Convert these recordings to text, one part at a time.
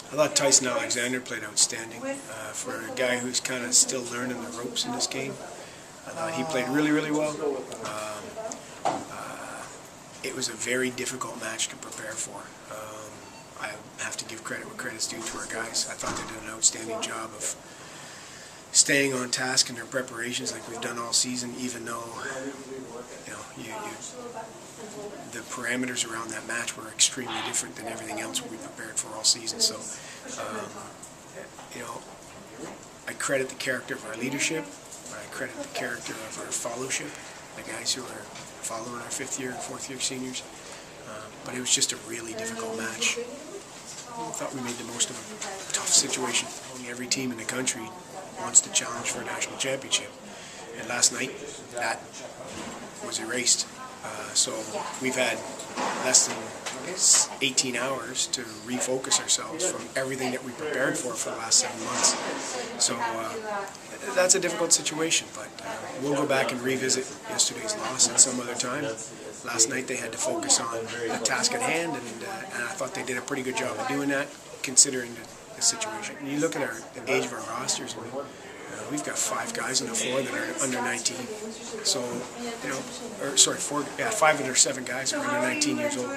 I thought Tyson Alexander played outstanding for a guy who's kind of still learning the ropes in this game. I thought he played really, really well. It was a very difficult match to prepare for. I have to give credit where credit's due to our guys. I thought they did an outstanding job of staying on task in their preparations like we've done all season, even though the parameters around that match were extremely different than everything else we prepared for all season. So, I credit the character of our leadership. I credit the character of our fellowship, the guys who are following our fifth-year and fourth-year seniors. But it was just a really difficult match. I thought we made the most of a tough situation. Every team in the country wants to challenge for a national championship. And last night, that was erased. So we've had less than 18 hours to refocus ourselves from everything that we prepared for the last 7 months. So that's a difficult situation, but we'll go back and revisit yesterday's loss at some other time. Last night they had to focus on the task at hand, and I thought they did a pretty good job of doing that, considering the situation. And you look at the age of our rosters, and we've got 5 guys on the floor that are under 19. So, five of their 7 guys are under 19 years old.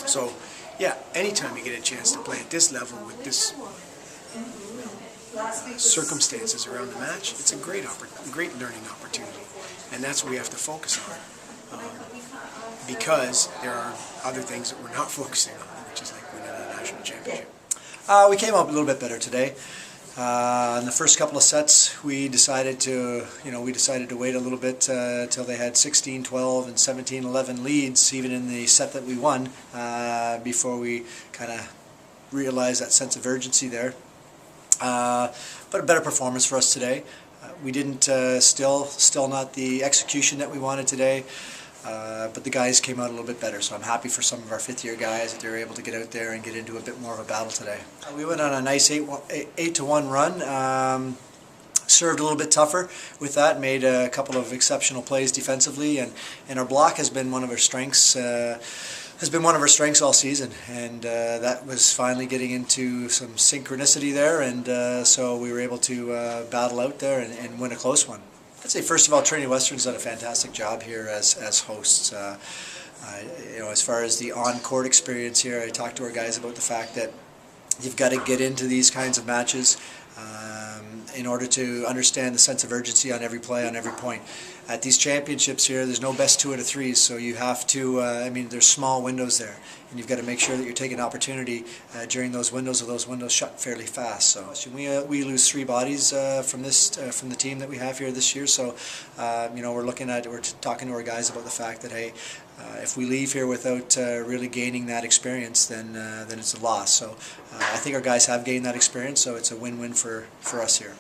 So, yeah, anytime you get a chance to play at this level with this circumstances around the match, it's a great learning opportunity, and that's what we have to focus on. Because there are other things that we're not focusing on, which is like winning a national championship. We came up a little bit better today. In the first couple of sets, we decided to wait a little bit till they had 16-12 and 17-11 leads, even in the set that we won, before we kind of realized that sense of urgency there. But a better performance for us today. We didn't still not the execution that we wanted today. But the guys came out a little bit better, so I'm happy for some of our fifth-year guys that they were able to get out there and get into a bit more of a battle today. We went on a nice 8-1 run. Served a little bit tougher with that, made a couple of exceptional plays defensively, and our block has been one of our strengths. All season, and that was finally getting into some synchronicity there, and so we were able to battle out there and win a close one. I'd say first of all, Trinity Western's done a fantastic job here as hosts. As far as the on-court experience here, I talked to our guys about the fact that you've got to get into these kinds of matches in order to understand the sense of urgency on every play, on every point. At these championships here, there's no best 2 out of 3s, so you have to, there's small windows there, and you've got to make sure that you're taking opportunity during those windows, or those windows shut fairly fast. So we lose 3 bodies from the team that we have here this year, so we're talking to our guys about the fact that, hey, if we leave here without really gaining that experience, then it's a loss. So I think our guys have gained that experience, so it's a win-win for us here.